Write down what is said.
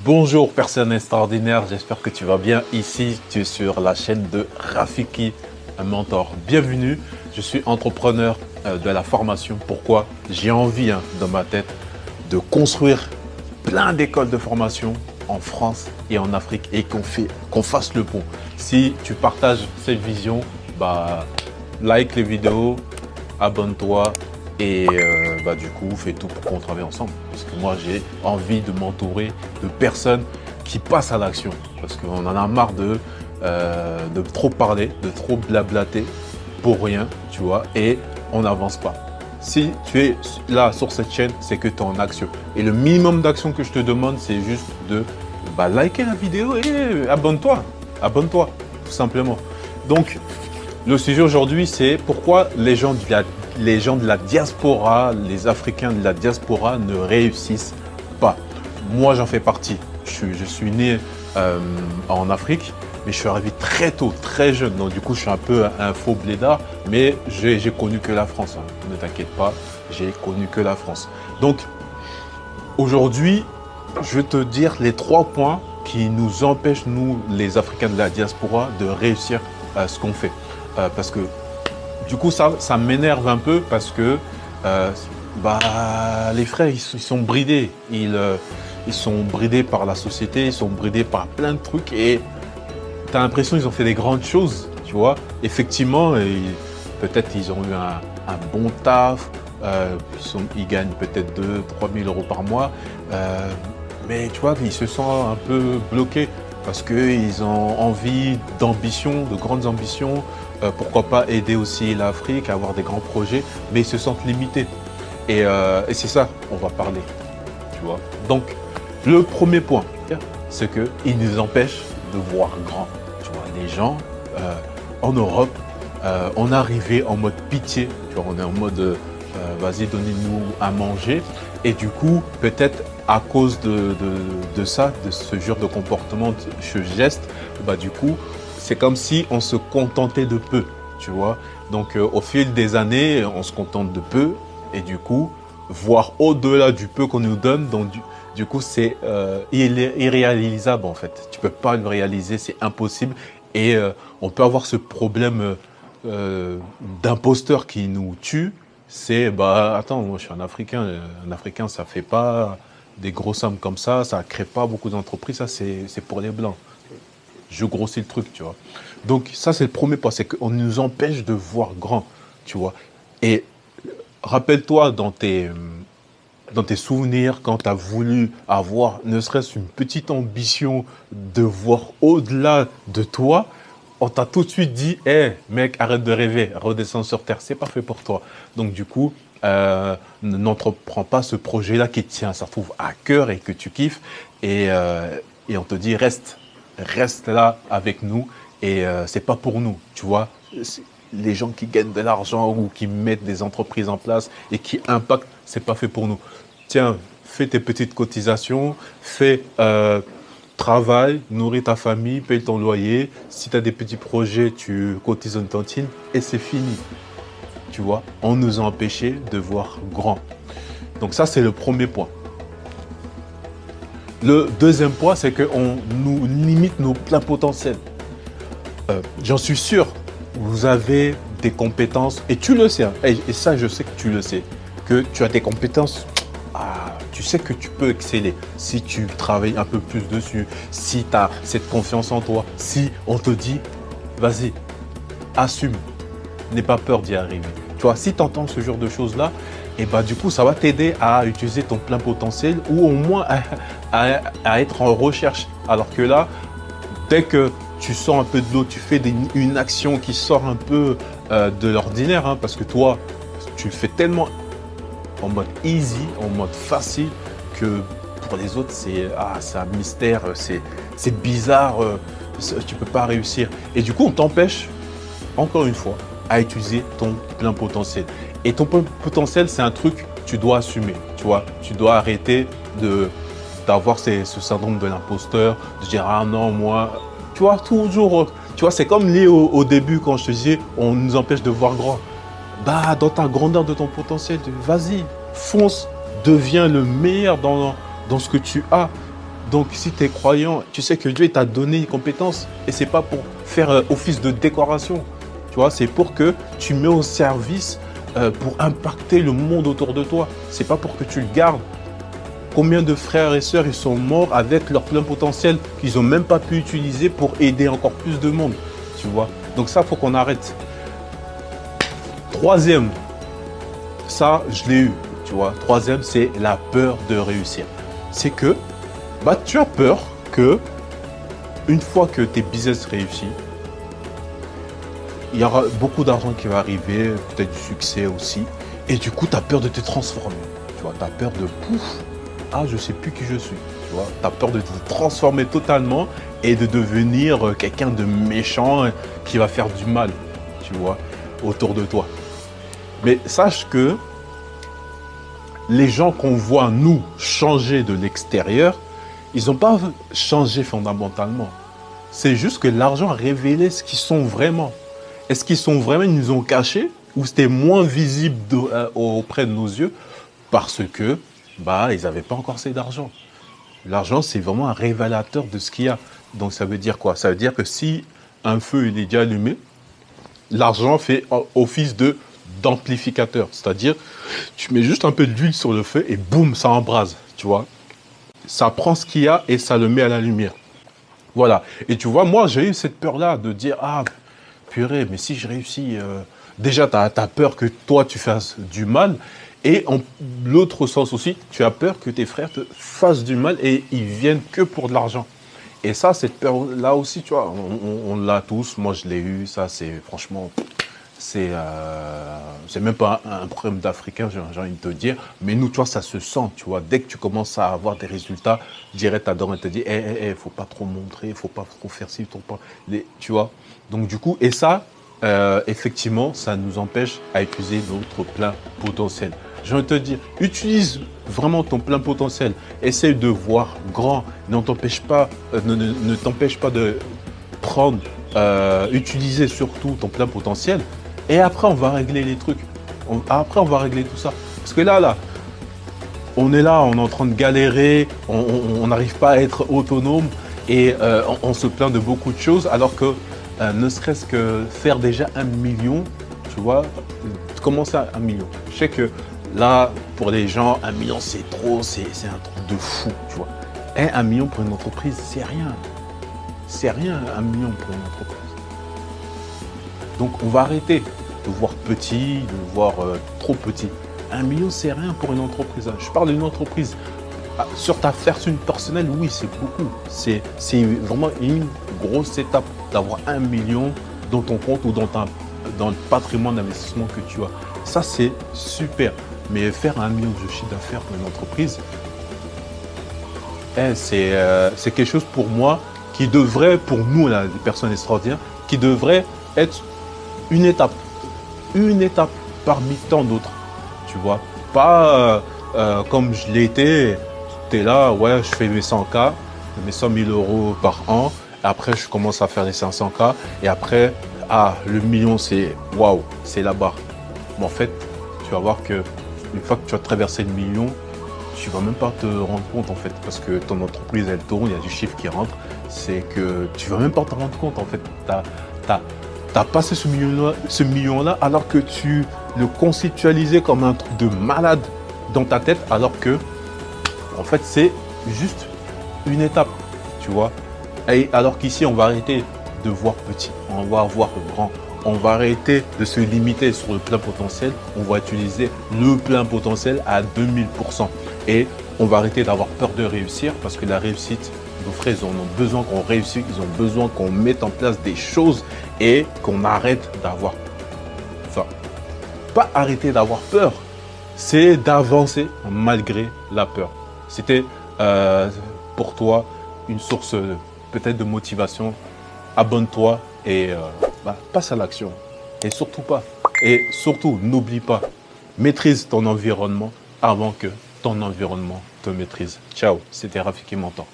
Bonjour personne extraordinaire, j'espère que tu vas bien. Ici, tu es sur la chaîne de Rafiki, un mentor. Bienvenue, je suis entrepreneur de la formation. Pourquoi? J'ai envie dans ma tête de construire plein d'écoles de formation en France et en Afrique et qu'on fasse le pont. Si tu partages cette vision, like les vidéos, abonne-toi et du coup, fais tout pour qu'on travaille ensemble. Parce que moi, j'ai envie de m'entourer de personnes qui passent à l'action. Parce qu'on en a marre de trop parler, de trop blablater pour rien, tu vois, et on n'avance pas. Si tu es là sur cette chaîne, c'est que tu es en action. Et le minimum d'action que je te demande, c'est juste de liker la vidéo et abonne-toi. Abonne-toi, tout simplement. Donc, le sujet aujourd'hui, c'est pourquoi les gens de la diaspora, les Africains de la diaspora ne réussissent pas. Moi, j'en fais partie. Je suis né en Afrique, mais je suis arrivé très tôt, très jeune. Donc, du coup, je suis un peu un faux blédard, mais j'ai connu que la France. Ne t'inquiète pas, j'ai connu que la France. Donc, aujourd'hui, je vais te dire les 3 points qui nous empêchent, nous, les Africains de la diaspora, de réussir ce qu'on fait. Parce que du coup, ça m'énerve un peu parce que les frères, ils sont bridés. Ils sont bridés par la société, ils sont bridés par plein de trucs et tu as l'impression qu'ils ont fait des grandes choses, tu vois. Effectivement, peut-être ils ont eu un bon taf, ils gagnent peut-être 2 000 à 3 000 euros par mois, mais tu vois, ils se sentent un peu bloqués parce qu'ils ont envie d'ambition, de grandes ambitions. Pourquoi pas aider aussi l'Afrique à avoir des grands projets, mais ils se sentent limités. Et c'est ça, on va parler, tu vois. Donc, le premier point, c'est qu'ils nous empêchent de voir grand. Tu vois, les gens en Europe, on est arrivé en mode pitié, tu vois, on est en mode vas-y, donnez-nous à manger. Et du coup, peut-être à cause de ça, de ce genre de comportement, de ce geste, du coup, c'est comme si on se contentait de peu, tu vois. Donc, au fil des années, on se contente de peu et du coup, voir au-delà du peu qu'on nous donne, donc du coup, c'est irréalisable en fait. Tu peux pas le réaliser, c'est impossible et on peut avoir ce problème d'imposteur qui nous tue. C'est, attends, moi je suis un Africain, ça fait pas des gros sommes comme ça crée pas beaucoup d'entreprises, ça c'est pour les Blancs. Je grossis le truc, tu vois. Donc ça, c'est le premier point, c'est qu'on nous empêche de voir grand, tu vois. Et rappelle-toi dans tes souvenirs, quand tu as voulu avoir ne serait-ce une petite ambition de voir au-delà de toi, on t'a tout de suite dit, hé mec, arrête de rêver, redescends sur terre, c'est pas fait pour toi. Donc du coup, n'entreprends pas ce projet-là qui te tient, ça te trouve à cœur et que tu kiffes. Et on te dit, reste là avec nous et c'est pas pour nous, tu vois. Les gens qui gagnent de l'argent ou qui mettent des entreprises en place et qui impactent, c'est pas fait pour nous. Tiens, fais tes petites cotisations, travaille, nourris ta famille, paye ton loyer. Si tu as des petits projets, tu cotises une cantine et c'est fini. Tu vois, on nous a empêchés de voir grand. Donc ça, c'est le premier point. Le deuxième point, c'est qu'on nous limite nos pleins potentiels. J'en suis sûr, vous avez des compétences, et tu le sais, et ça je sais que tu le sais, que tu as des compétences, tu sais que tu peux exceller si tu travailles un peu plus dessus, si tu as cette confiance en toi, si on te dit, vas-y, assume, n'aie pas peur d'y arriver. Tu vois, si tu entends ce genre de choses-là, et du coup, ça va t'aider à utiliser ton plein potentiel ou au moins à être en recherche. Alors que là, dès que tu sors un peu de l'eau, tu fais une action qui sort un peu de l'ordinaire, parce que toi, tu le fais tellement en mode easy, en mode facile, que pour les autres, c'est un mystère, c'est bizarre, tu ne peux pas réussir. Et du coup, on t'empêche, encore une fois, à utiliser ton plein potentiel. Et ton plein potentiel, c'est un truc que tu dois assumer, tu vois. Tu dois arrêter d'avoir ce syndrome de l'imposteur, de dire « Ah non, moi… » Tu vois, toujours, tu vois, c'est comme lié au début quand je te disais « On nous empêche de voir grand ». Dans ta grandeur de ton potentiel, vas-y, fonce, deviens le meilleur dans ce que tu as. Donc, si tu es croyant, tu sais que Dieu t'a donné une compétence et c'est pas pour faire office de décoration. Tu vois, c'est pour que tu mets au service pour impacter le monde autour de toi. C'est pas pour que tu le gardes. Combien de frères et sœurs ils sont morts avec leur plein potentiel qu'ils n'ont même pas pu utiliser pour aider encore plus de monde. Tu vois. Donc ça, faut qu'on arrête. Troisième, ça, je l'ai eu. Tu vois. Troisième, c'est la peur de réussir. C'est que tu as peur que une fois que tes business réussis, il y aura beaucoup d'argent qui va arriver, peut-être du succès aussi. Et du coup, tu as peur de te transformer. Tu vois, tu as peur de pouf, je ne sais plus qui je suis. Tu vois, tu as peur de te transformer totalement et de devenir quelqu'un de méchant qui va faire du mal, tu vois, autour de toi. Mais sache que les gens qu'on voit nous changer de l'extérieur, ils n'ont pas changé fondamentalement. C'est juste que l'argent a révélé ce qu'ils sont vraiment. Est-ce qu'ils sont vraiment, ils nous ont cachés ou c'était moins visible auprès de nos yeux parce que ils n'avaient pas encore assez d'argent. L'argent, c'est vraiment un révélateur de ce qu'il y a. Donc ça veut dire quoi? Ça veut dire que si un feu il est déjà allumé, l'argent fait office d'amplificateur. C'est-à-dire, tu mets juste un peu d'huile sur le feu et boum, ça embrase, tu vois. Ça prend ce qu'il y a et ça le met à la lumière. Voilà. Et tu vois, moi, j'ai eu cette peur-là de dire, purée, mais si je réussis, déjà, tu as peur que toi, tu fasses du mal. Et en l'autre sens aussi, tu as peur que tes frères te fassent du mal et ils viennent que pour de l'argent. Et ça, cette peur-là aussi, tu vois, on l'a tous. Moi, je l'ai eu. Ça, c'est franchement, c'est même pas un problème d'Africain, j'ai envie de te dire. Mais nous, tu vois, ça se sent, tu vois. Dès que tu commences à avoir des résultats, direct, ta dame, elle te dit, faut pas trop montrer, faut pas trop faire ci, tu vois. Donc, du coup, et ça, effectivement, ça nous empêche à utiliser notre plein potentiel. Je veux te dire, utilise vraiment ton plein potentiel. Essaye de voir grand. Ne t'empêche pas de prendre, utiliser surtout ton plein potentiel. Et après, on va régler les trucs. Après, on va régler tout ça. Parce que là, on est en train de galérer. On n'arrive pas à être autonome. Et on se plaint de beaucoup de choses. Alors que ne serait-ce que faire déjà 1 million, tu vois, commencer à 1 million. Je sais que là, pour les gens, 1 million, c'est trop, c'est un truc de fou, tu vois. Et 1 million pour une entreprise, c'est rien. C'est rien, 1 million pour une entreprise. Donc, on va arrêter de voir petit, de voir trop petit. 1 million, c'est rien pour une entreprise. Je parle d'une entreprise. Sur ta fortune personnelle, oui, c'est beaucoup. C'est vraiment une grosse étape d'avoir 1 million dans ton compte ou dans le patrimoine d'investissement que tu as. Ça, c'est super. Mais faire 1 million de chiffre d'affaires pour une entreprise, c'est quelque chose pour moi qui devrait, pour nous, là, des personnes extraordinaires, qui devrait être une étape parmi tant d'autres, tu vois. Pas comme je l'ai été, tu es là, ouais, je fais mes 100K, mes 100 000 euros par an, après je commence à faire les 500K, et après, le million, c'est waouh, c'est la barre. Mais en fait, tu vas voir que une fois que tu as traversé le million, tu vas même pas te rendre compte en fait, parce que ton entreprise elle tourne, il y a du chiffre qui rentre, c'est que tu vas même pas te rendre compte en fait. T'as passé ce million-là alors que tu le conceptualisais comme un truc de malade dans ta tête, alors que en fait c'est juste une étape, tu vois. Et alors qu'ici on va arrêter de voir petit, on va voir grand. On va arrêter de se limiter sur le plein potentiel. On va utiliser le plein potentiel à 2000%. Et on va arrêter d'avoir peur de réussir parce que la réussite, nos frères, ils en ont besoin qu'on réussisse. Ils ont besoin qu'on mette en place des choses et qu'on arrête d'avoir... Enfin, pas arrêter d'avoir peur, c'est d'avancer malgré la peur. C'était pour toi une source peut-être de motivation. Abonne-toi et passe à l'action. Et surtout, n'oublie pas, maîtrise ton environnement avant que ton environnement te maîtrise. Ciao, c'était Rafiki Mentor.